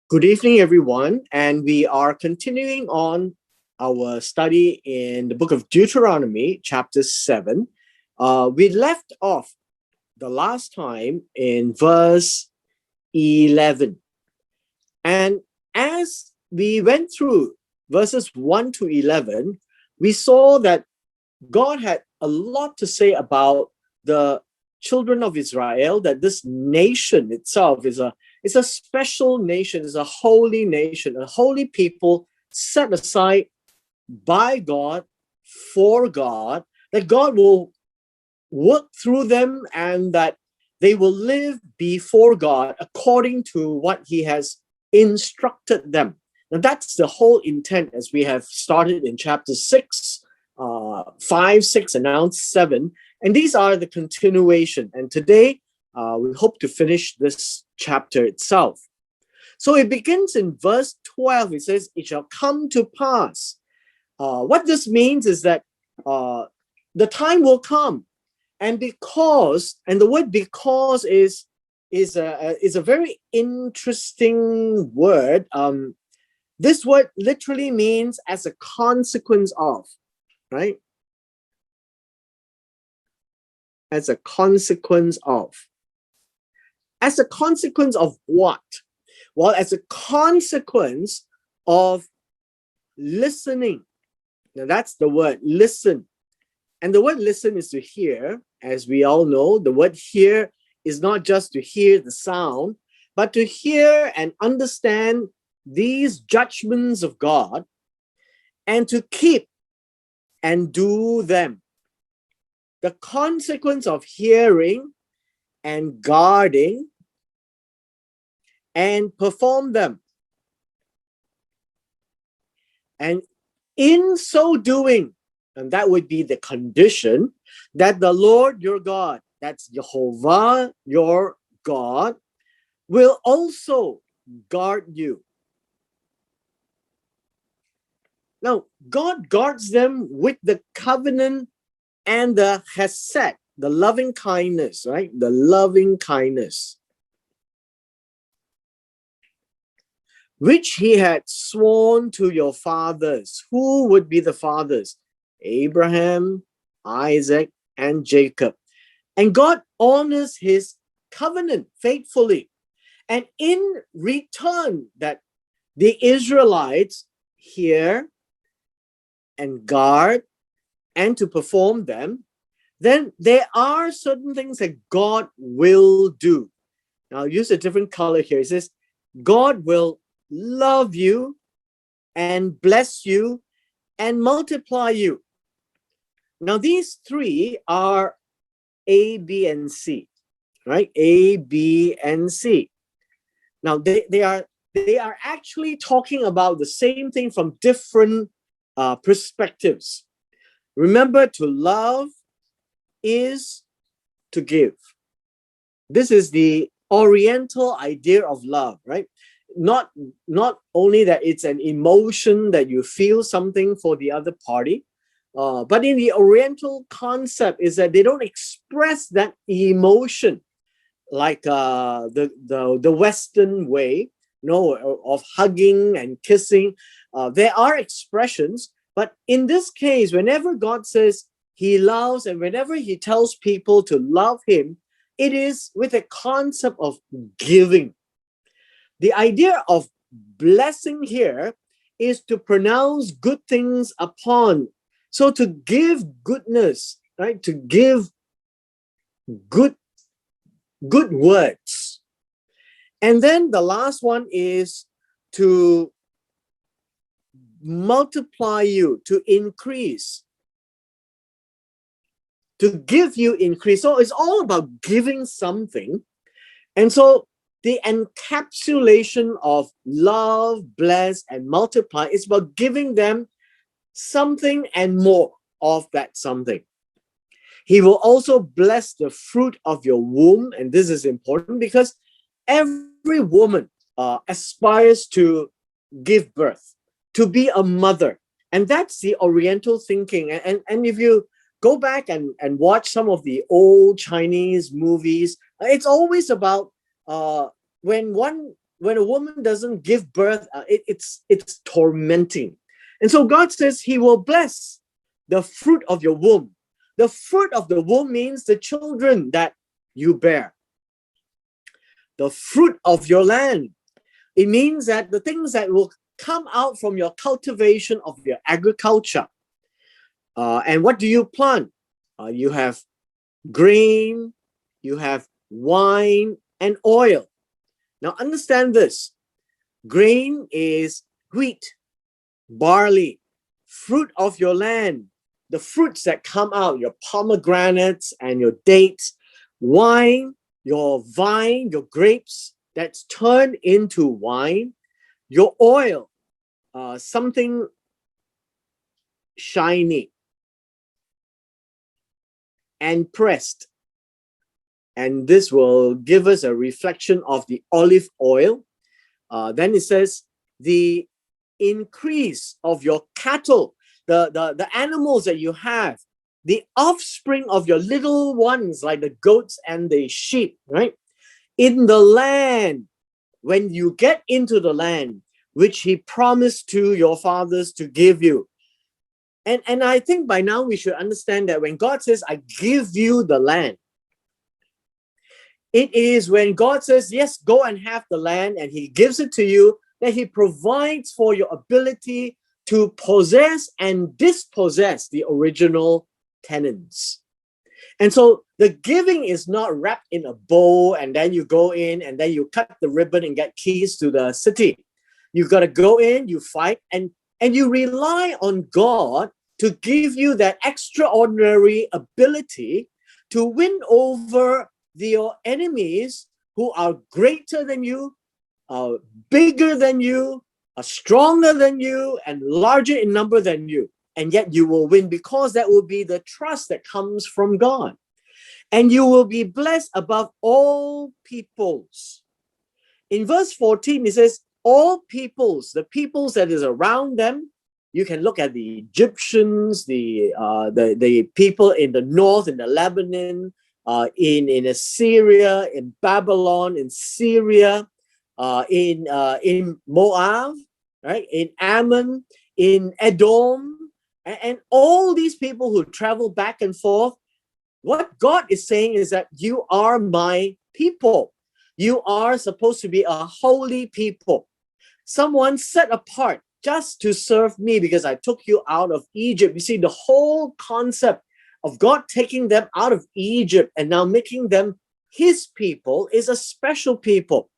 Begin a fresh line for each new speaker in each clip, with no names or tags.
Good evening, everyone, and we are continuing on our study in the book of Deuteronomy, chapter 7. We left off the last time in verse 11. And as we went through verses 1 to 11, we saw that God had a lot to say about the children of Israel, that this nation itself is a special nation, is a holy nation, a holy people set aside by God, for God, that God will work through them and that they will live before God according to what He has instructed them. Now, that's the whole intent as we have started in chapter 6, 5, 6, and now 7. And these are the continuation. And today, we hope to finish this chapter itself. So it begins in verse 12. It says, "It shall come to pass." What this means is that the time will come. And the word because is a very interesting word. This word literally means as a consequence of, right? As a consequence of. As a consequence of what? Well, as a consequence of listening. Now that's the word, listen. And the word listen is to hear. As we all know, the word hear is not just to hear the sound, but to hear and understand these judgments of God and to keep and do them. The consequence of hearing and guarding and perform them. And in so doing, and that would be the condition, that the Lord your God, that's Jehovah your God, will also guard you. Now, God guards them with the covenant and the chesed, the loving kindness, right? The loving kindness, which He had sworn to your fathers. Who would be the fathers? Abraham, Isaac, and Jacob. And God honors His covenant faithfully. And in return, that the Israelites hear and guard and to perform them, then there are certain things that God will do. Now, I'll use a different color here. It says, God will love you and bless you and multiply you. Now, these three are A, B, and C, right? A, B, and C. Now, they are actually talking about the same thing from different perspectives. Remember, to love is to give. This is the Oriental idea of love, right? Not only that it's an emotion that you feel something for the other party, but in the Oriental concept is that they don't express that emotion like the Western way, of hugging and kissing. There are expressions, but in this case, whenever God says He loves and whenever He tells people to love Him, it is with a concept of giving. The idea of blessing here is to pronounce good things upon. So to give goodness, right? To give good words. And then the last one is to multiply you, to increase, to give you increase. So it's all about giving something. And so the encapsulation of love, bless, and multiply is about giving them something and more of that something. He will also bless the fruit of your womb. And this is important because every woman aspires to give birth, to be a mother. And that's the Oriental thinking. And if you go back and watch some of the old Chinese movies, it's always about when one when a woman doesn't give birth, it's tormenting. And so God says he will bless the fruit of your womb. The fruit of the womb means the children that you bear. The fruit of your land. It means that the things that will come out from your cultivation of your agriculture. And what do you plant? You have grain, you have wine and oil. Now understand this. Grain is wheat, barley, fruit of your land, the fruits that come out, your pomegranates and your dates, wine, your vine, your grapes that's turned into wine, your oil, something shiny and pressed. And this will give us a reflection of the olive oil. Then it says, the increase of your cattle, the animals that you have, the offspring of your little ones, like the goats and the sheep, right? In the land, when you get into the land, which he promised to your fathers to give you. And I think by now we should understand that when God says, I give you the land, it is when God says, yes, go and have the land, and he gives it to you, that he provides for your ability to possess and dispossess the original tenants. And so the giving is not wrapped in a bow and then you go in and then you cut the ribbon and get keys to the city. You've got to go in, you fight, and you rely on God to give you that extraordinary ability to win over your enemies who are greater than you, bigger than you, stronger than you, and larger in number than you. And yet you will win, because that will be the trust that comes from God. And you will be blessed above all peoples. In verse 14, it says, all peoples, the peoples that is around them. You can look at the Egyptians, the people in the north, in the Lebanon, in Assyria, in Babylon, in Syria, in Moab, right? In Ammon, in Edom, and all these people who travel back and forth. What God is saying is that you are my people. You are supposed to be a holy people, someone set apart just to serve me, because I took you out of Egypt. You see, the whole concept of God taking them out of Egypt and now making them his people is a special people.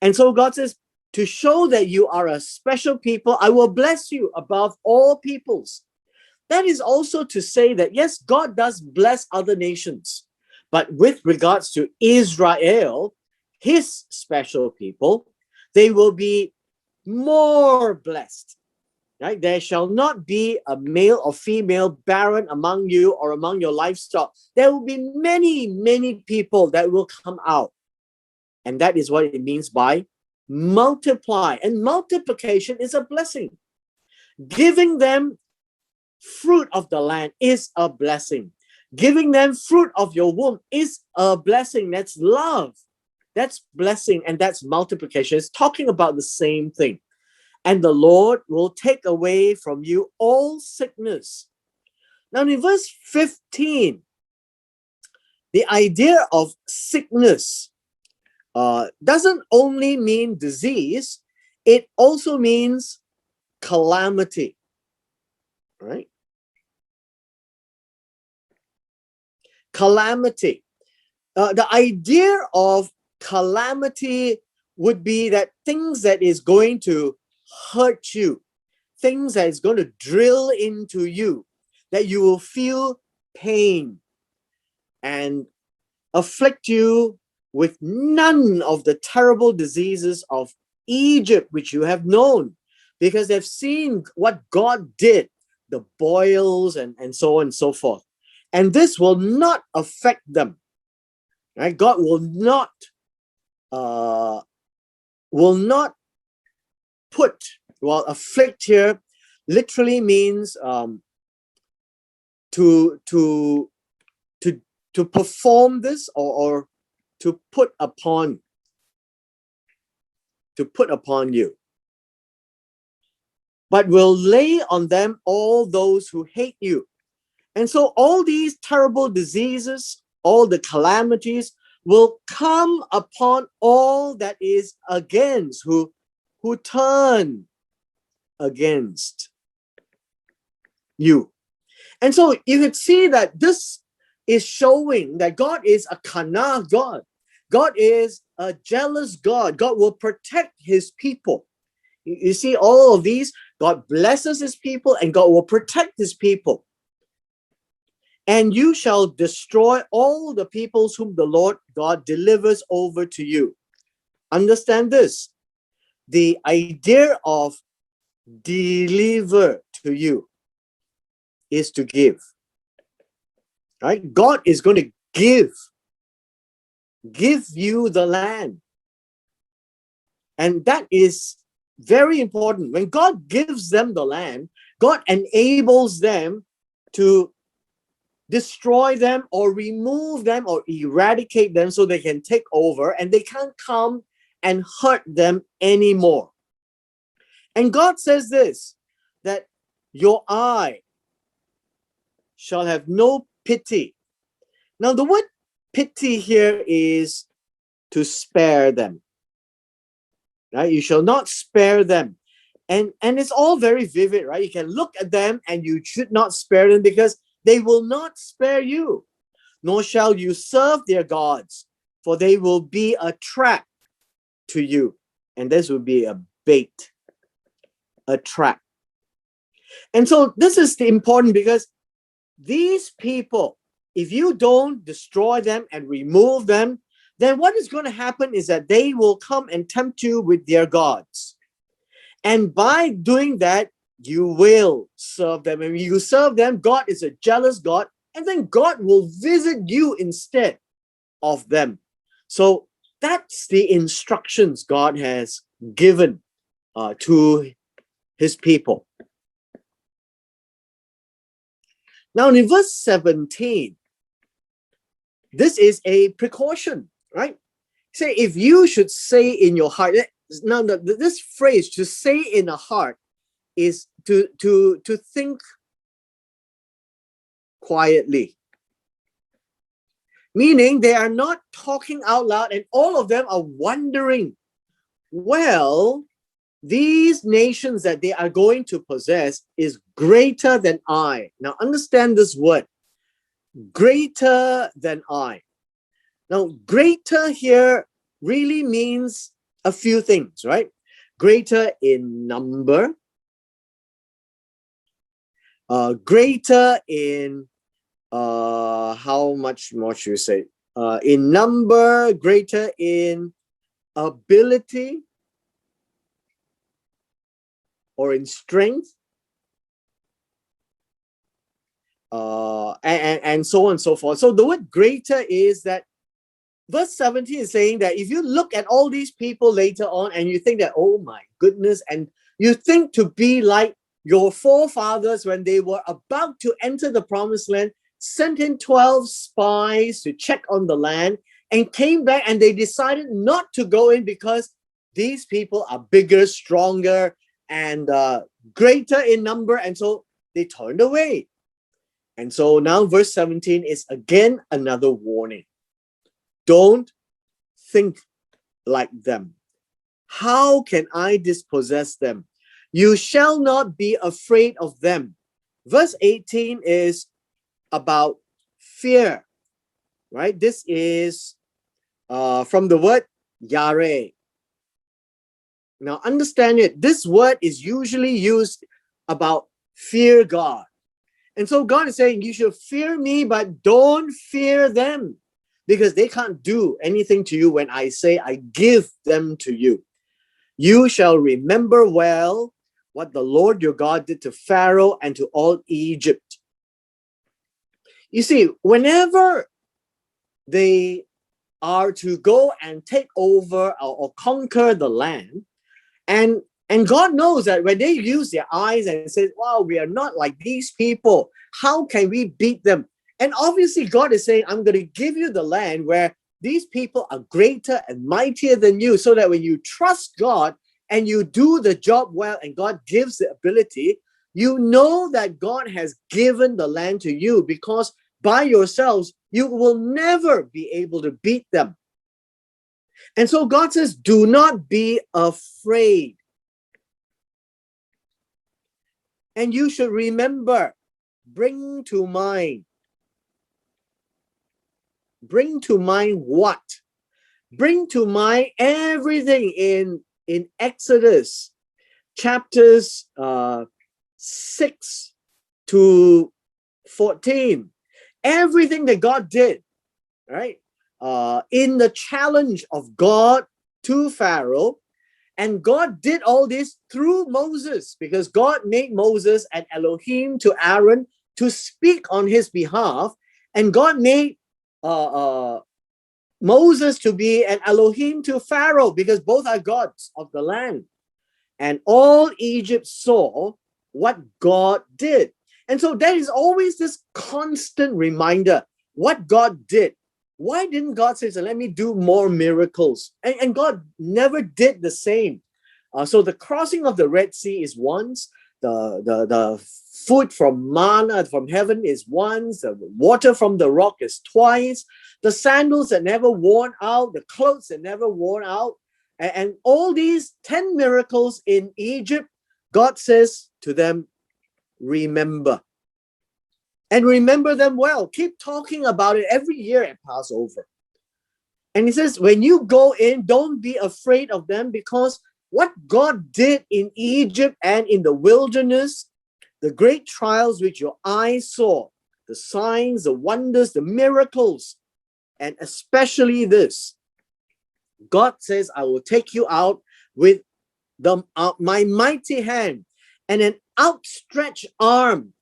And so God says, to show that you are a special people, I will bless you above all peoples. That is also to say that, yes, God does bless other nations, but with regards to Israel, his special people, they will be more blessed. Right? There shall not be a male or female barren among you or among your livestock. There will be many, many people that will come out. And that is what it means by multiply. And multiplication is a blessing. Giving them fruit of the land is a blessing. Giving them fruit of your womb is a blessing. That's love. That's blessing, and that's multiplication. It's talking about the same thing. And the Lord will take away from you all sickness. Now in verse 15, the idea of sickness doesn't only mean disease, it also means calamity, right? Calamity. The idea of calamity would be that things that is going to hurt you, things that is going to drill into you, that you will feel pain and afflict you with none of the terrible diseases of Egypt, which you have known, because they've seen what God did, the boils and so on and so forth. And this will not affect them. Right? God will not put, well, afflict here literally means to perform this or to put upon. to put upon you, but will lay on them all those who hate you. And so all these terrible diseases, all the calamities will come upon all that is against, who turn against you. And so you could see that this is showing that God is a kana God. God is a jealous God. God will protect his people. You see all of these, God blesses his people and God will protect his people. And you shall destroy all the peoples whom the Lord God delivers over to you. Understand this. The idea of deliver to you is to give. Right? God is going to give you the land. And that is very important. When God gives them the land, God enables them to destroy them or remove them or eradicate them so they can take over and they can't come and hurt them anymore. And God says this, that your eye shall have no pity. Now the word pity here is to spare them. Right? You shall not spare them. And it's all very vivid, right? You can look at them and you should not spare them because they will not spare you, nor shall you serve their gods, for they will be a trap to you. And this will be a bait, a trap. And so this is important because these people, if you don't destroy them and remove them, then what is going to happen is that they will come and tempt you with their gods. And by doing that, you will serve them. And when you serve them, God is a jealous God, and then God will visit you instead of them. So that's the instructions God has given to his people. Now in verse 17, this is a precaution, right? Say, if you should say in your heart, now this phrase, to say in a heart, is to think quietly. Meaning they are not talking out loud and all of them are wondering, well, these nations that they are going to possess is greater than I. Now understand this word, greater than I. Now, greater here really means a few things, right? Greater in number, greater in, how much more should you say? In number, greater in ability, or in strength, and so on and so forth. So the word greater is that verse 17 is saying that if you look at all these people later on and you think that, oh my goodness, and you think to be like your forefathers when they were about to enter the promised land, sent in 12 spies to check on the land and came back and they decided not to go in because these people are bigger, stronger, and greater in number. And so they turned away. And so now verse 17 is again another warning. Don't think like them. How can I dispossess them? You shall not be afraid of them. Verse 18 is about fear, right? This is from the word yare. Now understand it. This word is usually used about fear God. And so God is saying, you should fear me, but don't fear them, because they can't do anything to you when I say I give them to you. You shall remember well what the Lord your God did to Pharaoh and to all Egypt. You see, whenever they are to go and take over or conquer the land, and God knows that when they use their eyes and say, wow, we are not like these people, how can we beat them? And obviously God is saying, I'm going to give you the land where these people are greater and mightier than you, so that when you trust God and you do the job well and God gives the ability, you know that God has given the land to you, because by yourselves, you will never be able to beat them. And so God says, do not be afraid. And you should remember, bring to mind what? Bring to mind everything in Exodus chapters 6 to 14. Everything that God did, right? In the challenge of God to Pharaoh. And God did all this through Moses, because God made Moses an Elohim to Aaron to speak on his behalf. And God made Moses to be an Elohim to Pharaoh, because both are gods of the land. And all Egypt saw what God did. And so there is always this constant reminder what God did. Why didn't God say, so let me do more miracles? And God never did the same. So the crossing of the Red Sea is once, the food from manna from heaven is once, the water from the rock is twice, the sandals that never worn out, the clothes that never worn out, and all these 10 miracles in Egypt, God says to them, remember. And remember them well. Keep talking about it every year at Passover. And he says, when you go in, don't be afraid of them, because what God did in Egypt and in the wilderness, the great trials which your eyes saw, the signs, the wonders, the miracles, and especially this, God says, I will take you out with my mighty hand and an outstretched arm.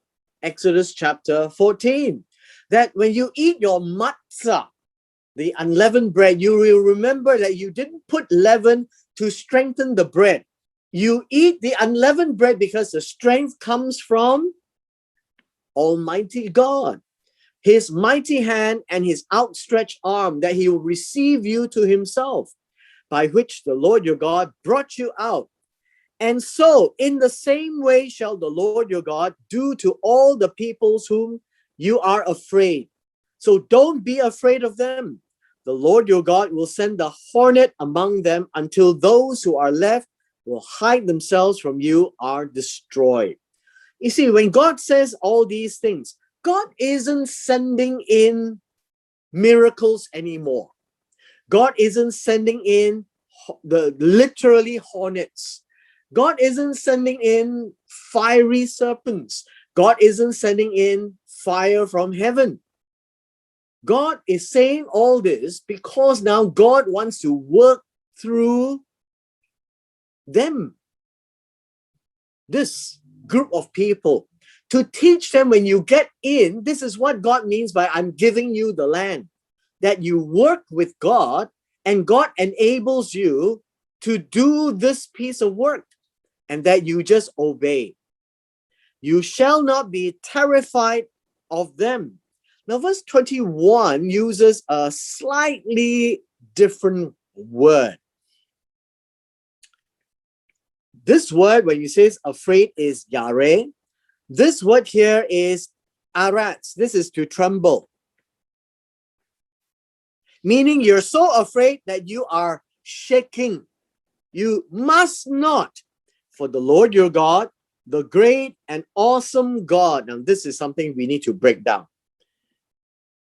Exodus chapter 14. That when you eat your matzah, the unleavened bread, you will remember that you didn't put leaven to strengthen the bread. You eat the unleavened bread because the strength comes from Almighty God, his mighty hand and his outstretched arm, that he will receive you to himself, by which the Lord your God brought you out. And so, in the same way shall the Lord your God do to all the peoples whom you are afraid. So don't be afraid of them. The Lord your God will send the hornet among them until those who are left will hide themselves from you are destroyed. You see, when God says all these things, God isn't sending in miracles anymore. God isn't sending in the literally hornets. God isn't sending in fiery serpents. God isn't sending in fire from heaven. God is saying all this because now God wants to work through them, this group of people, to teach them when you get in, this is what God means by I'm giving you the land, that you work with God and God enables you to do this piece of work, and that you just obey. You shall not be terrified of them. Now, verse 21 uses a slightly different word. This word, when you say afraid, is yare. This word here is aratz. This is to tremble. Meaning you're so afraid that you are shaking. You must not, for the Lord your God, the great and awesome God. Now, this is something we need to break down.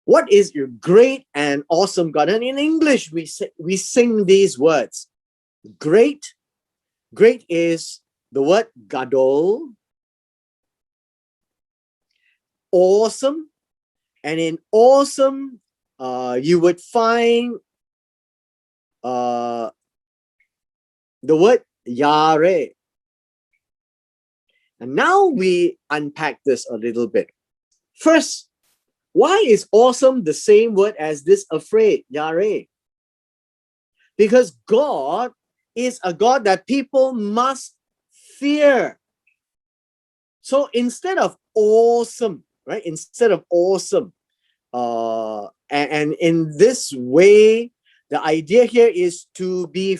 What is your great and awesome God? And in English, we sing these words. Great is the word gadol. Awesome, and in awesome, you would find the word yare. And now we unpack this a little bit. First, why is awesome the same word as this afraid, yare? Because God is a God that people must fear. So instead of awesome, right? Instead of awesome, And in this way, the idea here is to be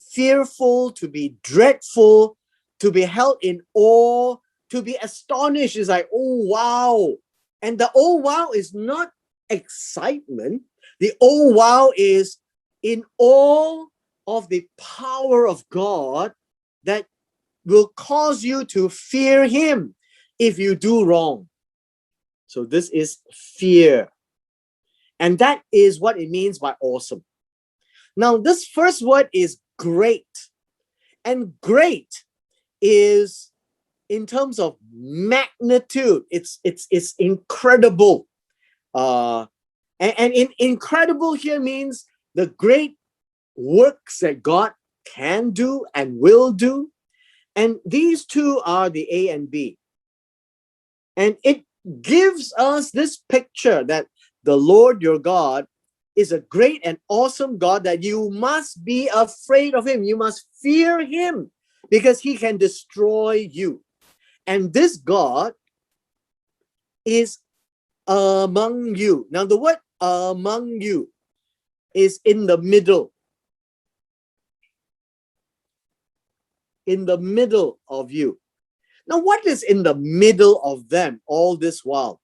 fearful, to be dreadful, to be held in awe, to be astonished. It's like, oh wow. And the oh wow is not excitement. The oh wow is in awe of the power of God that will cause you to fear him if you do wrong. So this is fear. And that is what it means by awesome. Now, this first word is great. And great is in terms of magnitude. It's incredible. And incredible here means the great works that God can do and will do. And these two are the A and B. And it gives us this picture that the Lord your God is a great and awesome God, that you must be afraid of him. You must fear him because he can destroy you. And this God is among you. Now, the word among you is in the middle. In the middle of you. Now, what is in the middle of them all this while?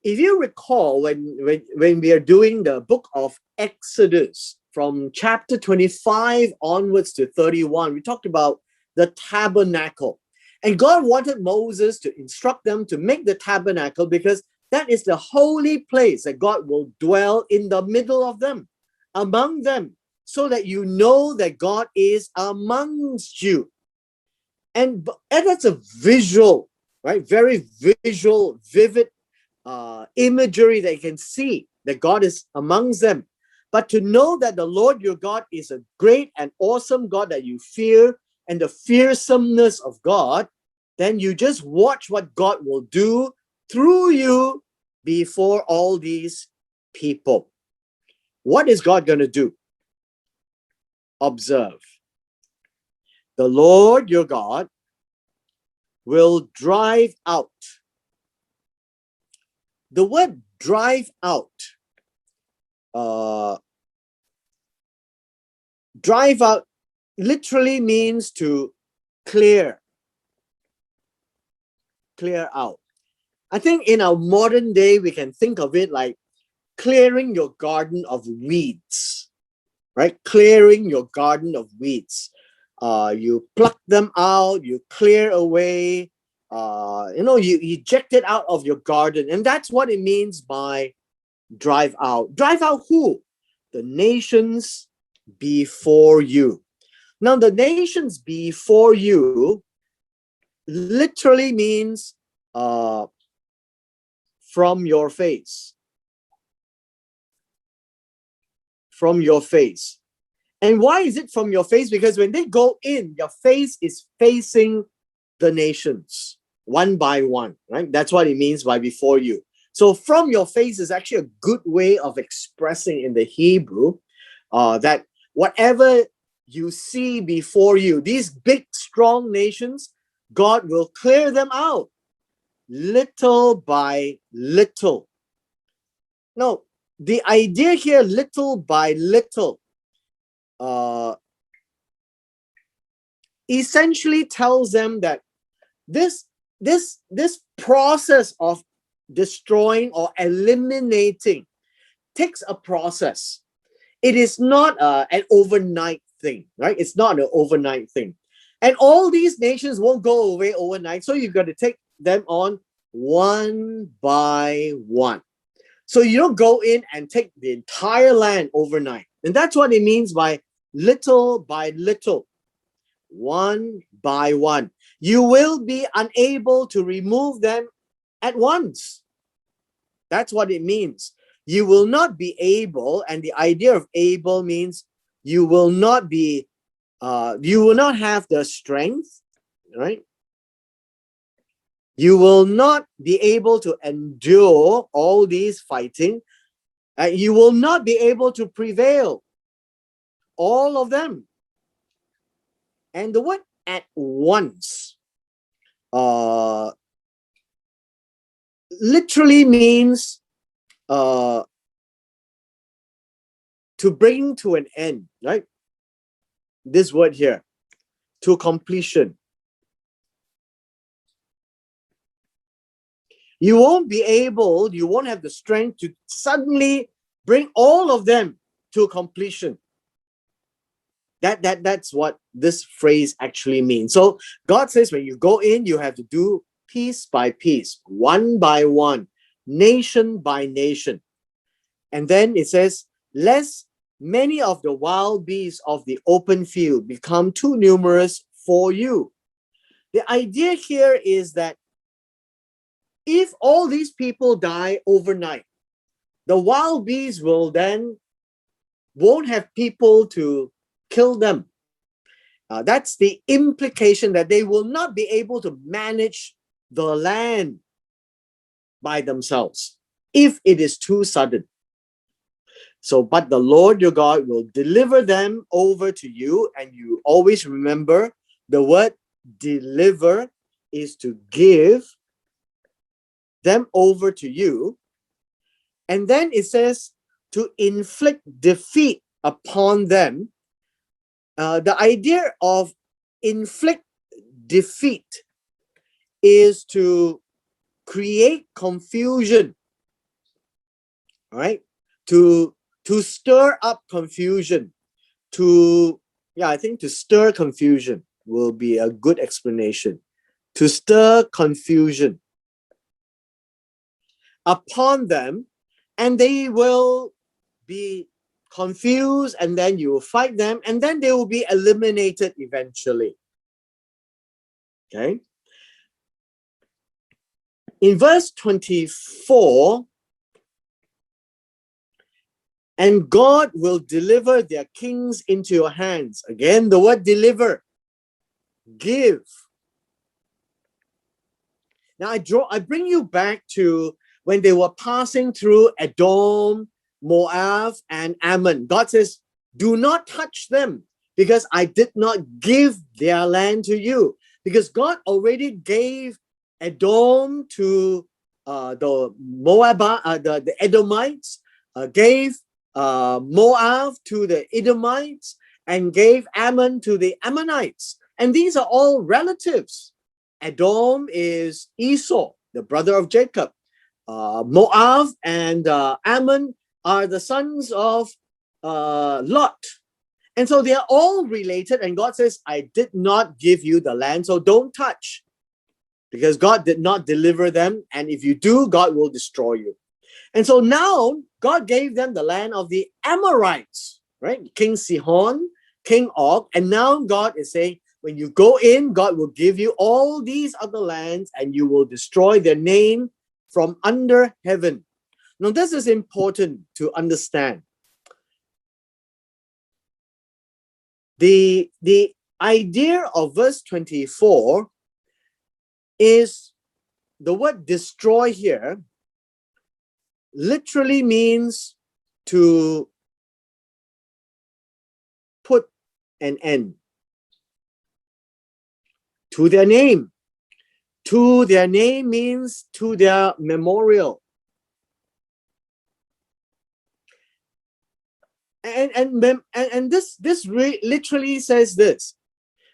If you recall, when we are doing the book of Exodus, from chapter 25 onwards to 31, we talked about the tabernacle. And God wanted Moses to instruct them to make the tabernacle because that is the holy place that God will dwell in the middle of them, among them, so that you know that God is amongst you. And that's a visual, right? Very visual, vivid imagery that you can see that God is amongst them. But to know that the Lord your God is a great and awesome God that you fear, and the fearsomeness of God, then you just watch what God will do through you before all these people. What is God going to do? Observe. The Lord your God will drive out. The word drive out, drive out literally means to clear out. I think in our modern day, we can think of it like clearing your garden of weeds, right? Clearing your garden of weeds. You pluck them out, you clear away, you eject it out of your garden. And that's what it means by drive out. Drive out who? The nations before you. Now, the nations before you literally means from your face. From your face. And why is it from your face? Because when they go in, your face is facing the nations one by one, right? That's what it means by before you. So from your face is actually a good way of expressing in the Hebrew that whatever you see before you, these big, strong nations, God will clear them out little by little. Now, the idea here, little by little, essentially tells them that this process of destroying or eliminating takes a process. It is not an overnight thing, right? It's not an overnight thing. And all these nations won't go away overnight. So you've got to take them on one by one. So you don't go in and take the entire land overnight. And that's what it means by little, one by one. You will be unable to remove them at once. That's what it means. You will not be able, and the idea of able means you will not have the strength, right? You will not be able to endure all these fighting. You will not be able to prevail. All of them. And the word at once literally means to bring to an end, right? This word here, to completion. You won't have the strength to suddenly bring all of them to completion. That's what this phrase actually means. So God says when you go in, you have to do piece by piece, one by one, nation by nation. And then it says, lest many of the wild beasts of the open field become too numerous for you. The idea here is that if all these people die overnight, the wild beasts will then won't have people to kill them. That's the implication, that they will not be able to manage the land by themselves if it is too sudden. So, but the Lord your God will deliver them over to you. And you always remember the word deliver is to give them over to you. And then it says to inflict defeat upon them. The idea of inflict defeat is to create confusion, right? To stir up confusion. I think to stir confusion will be a good explanation. To stir confusion upon them, and they will be confused, and then you will fight them, and then they will be eliminated eventually. Okay. In verse 24, and God will deliver their kings into your hands. Again, the word deliver, give. Now I bring you back to when they were passing through Edom, Moab, and Ammon. God says, do not touch them, because I did not give their land to you. Because God already gave Edom to the Moab, the Edomites, gave Moab to the Edomites, and gave Ammon to the Ammonites. And these are all relatives. Edom is Esau, the brother of Jacob. Moab and Ammon are the sons of Lot. And so they are all related. And God says, I did not give you the land, so don't touch. Because God did not deliver them. And if you do, God will destroy you. And so now God gave them the land of the Amorites, right? King Sihon, King Og. And now God is saying, when you go in, God will give you all these other lands, and you will destroy their name from under heaven. Now, this is important to understand. The idea of verse 24 is the word destroy here literally means to put an end to their name. To their name means to their memorial. And this literally says this,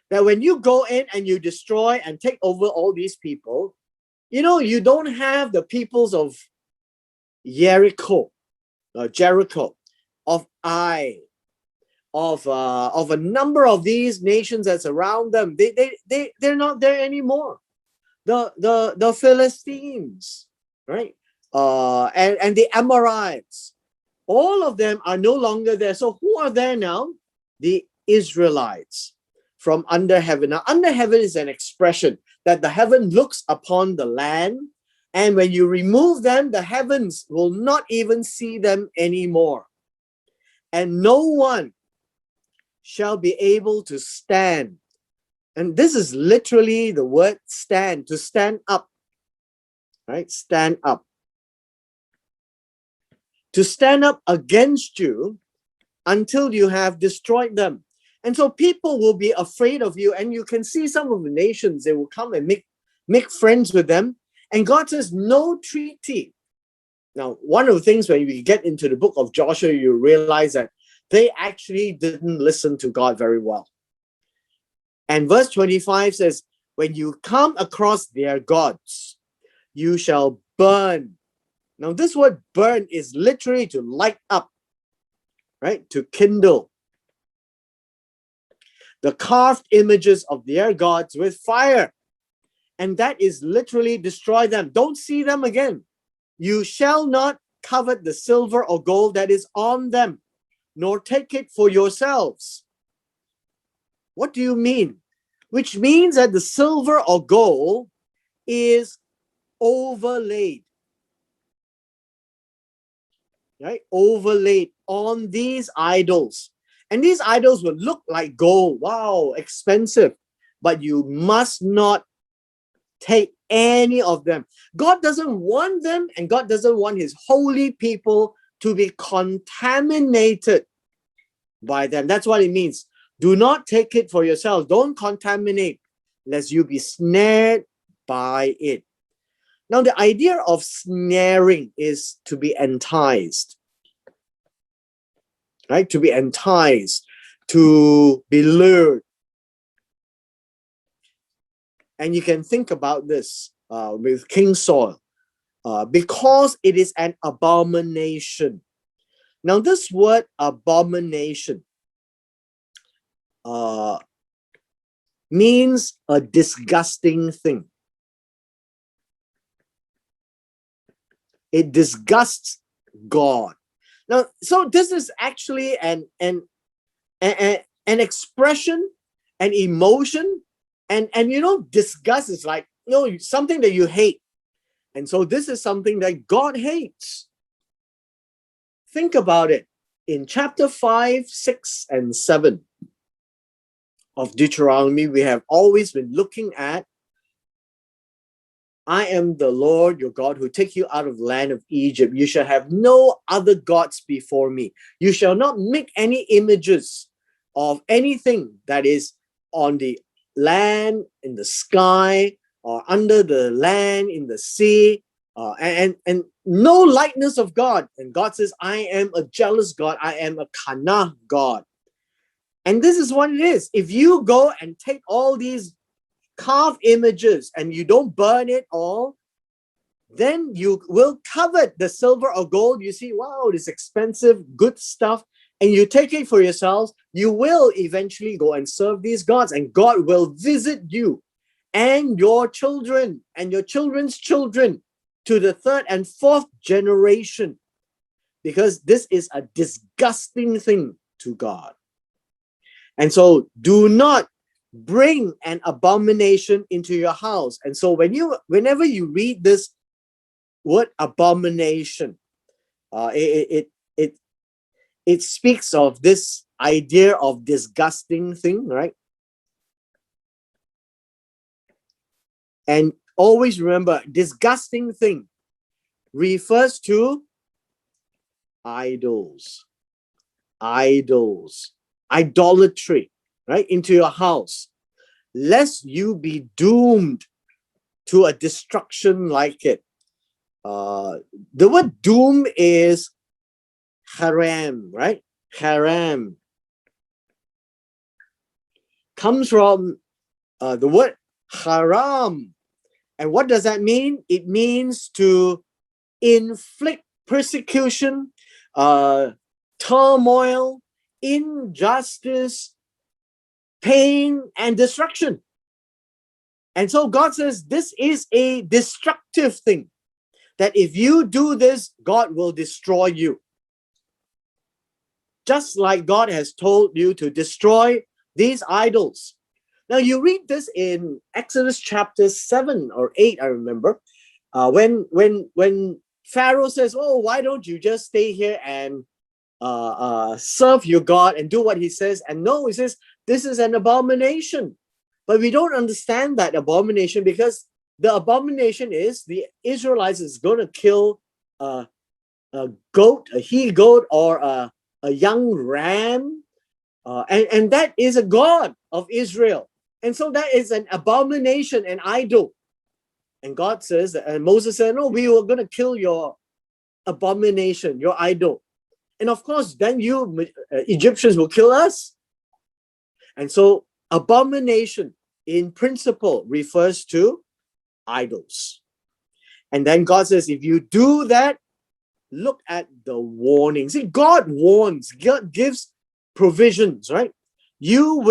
that when you go in and you destroy and take over all these people, you don't have the peoples of Jericho, of Ai, of a number of these nations that's around them. They're not there anymore. The Philistines, right? And the Amorites, all of them are no longer there. So who are there now? The Israelites from under heaven. Now, under heaven is an expression that the heaven looks upon the land, and when you remove them, the heavens will not even see them anymore. And no one shall be able to stand. And this is literally the word stand, to stand up, right? Stand up. To stand up against you until you have destroyed them. And so people will be afraid of you, and you can see some of the nations, they will come and make friends with them. And God says, no treaty. Now, one of the things when we get into the book of Joshua, you realize that they actually didn't listen to God very well. And verse 25 says, when you come across their gods, you shall burn. Now, this word burn is literally to light up, right? To kindle the carved images of their gods with fire. And that is literally destroy them. Don't see them again. You shall not covet the silver or gold that is on them, nor take it for yourselves. What do you mean? Which means that the silver or gold is overlaid, right? Overlaid on these idols. And these idols will look like gold. Wow, expensive. But you must not take any of them. God doesn't want them, and God doesn't want his holy people to be contaminated by them. That's what it means. Do not take it for yourselves. Don't contaminate, lest you be snared by it. Now, the idea of snaring is to be enticed, right? To be enticed, to be lured. And you can think about this with King Saul, because it is an abomination. Now, this word abomination means a disgusting thing. It disgusts God. Now, so this is actually an expression, an emotion, and disgust is like something that you hate. And so this is something that God hates. Think about it. In chapter 5, 6, and 7 of Deuteronomy, we have always been looking at, I am the Lord your God who take you out of the land of Egypt. You shall have no other gods before me. You shall not make any images of anything that is on the land, in the sky, or under the land, in the sea, and no likeness of God. And God says, I am a jealous God. I am a Kana God. And this is what it is. If you go and take all these carved images and you don't burn it all, then you will covet the silver or gold. You see, wow, this expensive, good stuff, and you take it for yourselves. You will eventually go and serve these gods, and God will visit you and your children and your children's children to the third and fourth generation, because this is a disgusting thing to God. And so do not bring an abomination into your house. And so whenever you read this word abomination, it speaks of this idea of disgusting thing, right? And always remember, disgusting thing refers to idols, idolatry, right? Into your house, lest you be doomed to a destruction like it. The word doom is haram, right? Haram comes from the word haram. And what does that mean? It means to inflict persecution, turmoil, injustice, pain, and destruction. And so God says this is a destructive thing, that if you do this, God will destroy you. Just like God has told you to destroy these idols. Now you read this in Exodus chapter 7 or 8, I remember, when Pharaoh says, oh, why don't you just stay here and serve your God and do what he says? And no, he says, this is an abomination. But we don't understand that abomination, because the abomination is the Israelites is going to kill a goat, a he-goat, or a young ram. And that is a god of Israel. And so that is an abomination, an idol. And God says, and Moses said, no, we were going to kill your abomination, your idol. And of course, then you Egyptians will kill us. And so abomination in principle refers to idols. And then God says, if you do that, look at the warning. See, God warns, God gives provisions, right? You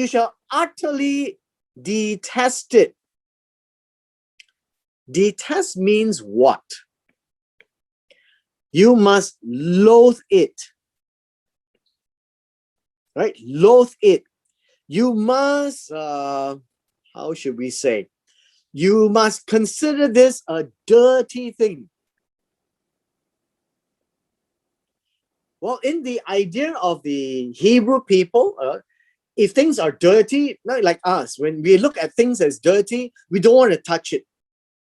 shall utterly detest it. Detest means what? You must loathe it. Right? Loathe it. You must, how should we say? You must consider this a dirty thing. Well, in the idea of the Hebrew people, if things are dirty, not like us, when we look at things as dirty, we don't want to touch it,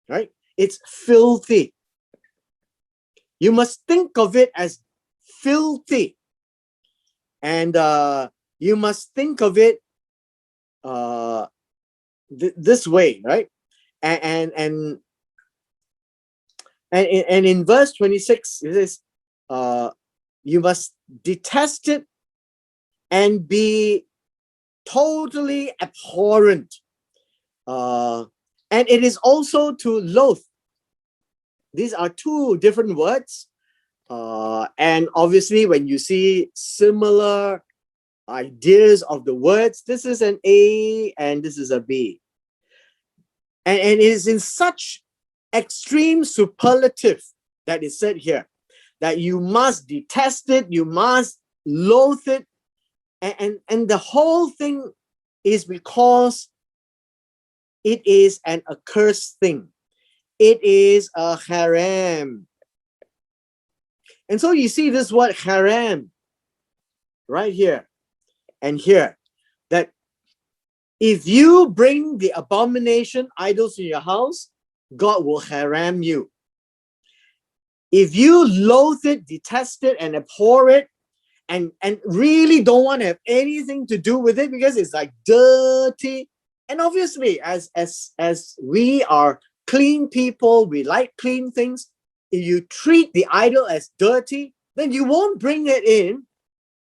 right? It's filthy. You must think of it as filthy. And you must think of it this way, right? And in verse 26, it says, you must detest it and be totally abhorrent. And it is also to loathe. These are two different words. And obviously, when you see similar ideas of the words, this is an A and this is a B. And it is in such extreme superlative that is said here, that you must detest it, you must loathe it. And the whole thing is because it is an accursed thing. It is a haram. And so you see this word haram right here and here, that if you bring the abomination idols in your house, God will haram you. If you loathe it, detest it, and abhor it, and really don't want to have anything to do with it because it's like dirty. And obviously, as we are clean people, we like clean things. If you treat the idol as dirty, then you won't bring it in,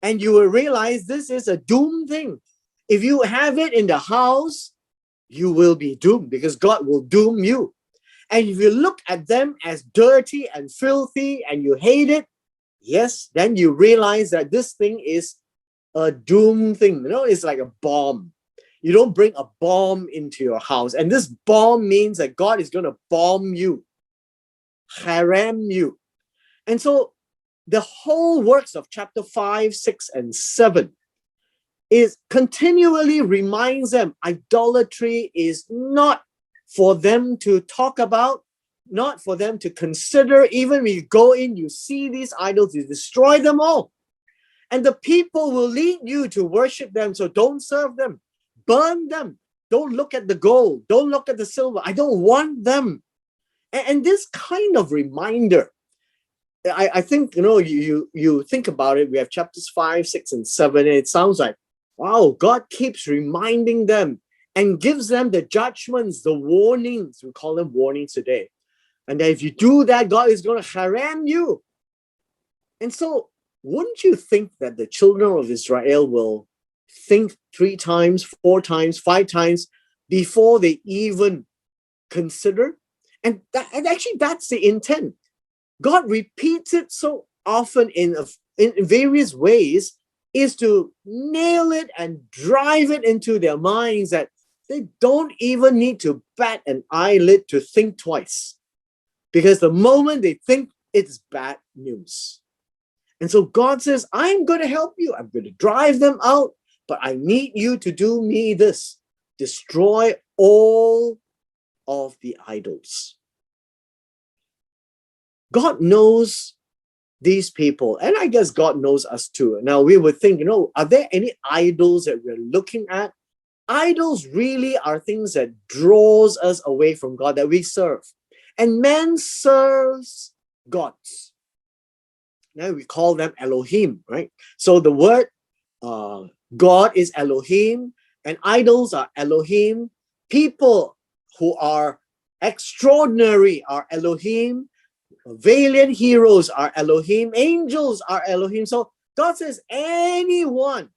and you will realize this is a doomed thing. If you have it in the house, you will be doomed because God will doom you. And if you look at them as dirty and filthy and you hate it, yes, then you realize that this thing is a doom thing. You know, it's like a bomb. You don't bring a bomb into your house. And this bomb means that God is going to bomb you, haram you. And so the whole works of chapter 5, 6, and 7 is continually reminds them idolatry is not for them to talk about, not for them to consider. Even when you go in, you see these idols, you destroy them all. And the people will lead you to worship them, so don't serve them. Burn them. Don't look at the gold. Don't look at the silver. I don't want them. And this kind of reminder, I think, you think about it, we have chapters 5, 6, and 7, and it sounds like, wow, God keeps reminding them and gives them the judgments, the warnings. We call them warnings today. And that if you do that, God is going to haram you. And so, wouldn't you think that the children of Israel will think 3 times, 4 times, 5 times before they even consider? And actually, that's the intent. God repeats it so often in various ways, is to nail it and drive it into their minds that they don't even need to bat an eyelid to think twice. Because the moment they think, it's bad news. And so God says, I'm going to help you. I'm going to drive them out, but I need you to do me this. Destroy all of the idols. God knows these people, and I guess God knows us too. Now we would think, are there any idols that we're looking at? Idols really are things that draws us away from God that we serve. And man serves gods. Now we call them Elohim, right? So the word God is Elohim, and idols are Elohim. People who are extraordinary are Elohim. Valiant heroes are Elohim. Angels are Elohim. So God says anyone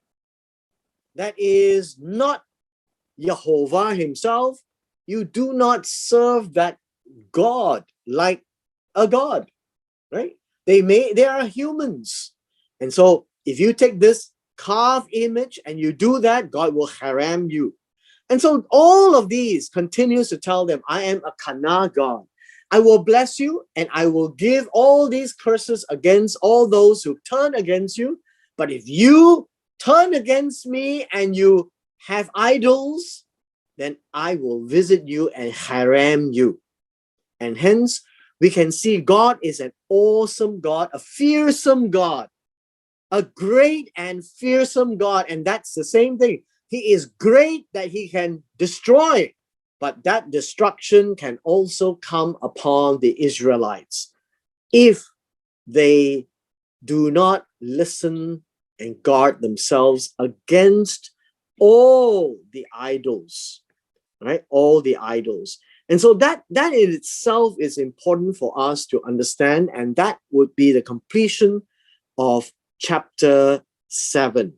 that is not Jehovah himself, you do not serve that God like a God, right? They are humans. And so if you take this carved image and you do that, God will haram you. And so all of these continues to tell them, I am a Kana God. I will bless you and I will give all these curses against all those who turn against you. But if you turn against me and you have idols, then I will visit you and haram you. And hence, we can see God is an awesome God, a fearsome God, a great and fearsome God. And that's the same thing. He is great that he can destroy, but that destruction can also come upon the Israelites if they do not listen and guard themselves against all the idols, right? All the idols. And so that in itself is important for us to understand, and that would be the completion of chapter 7.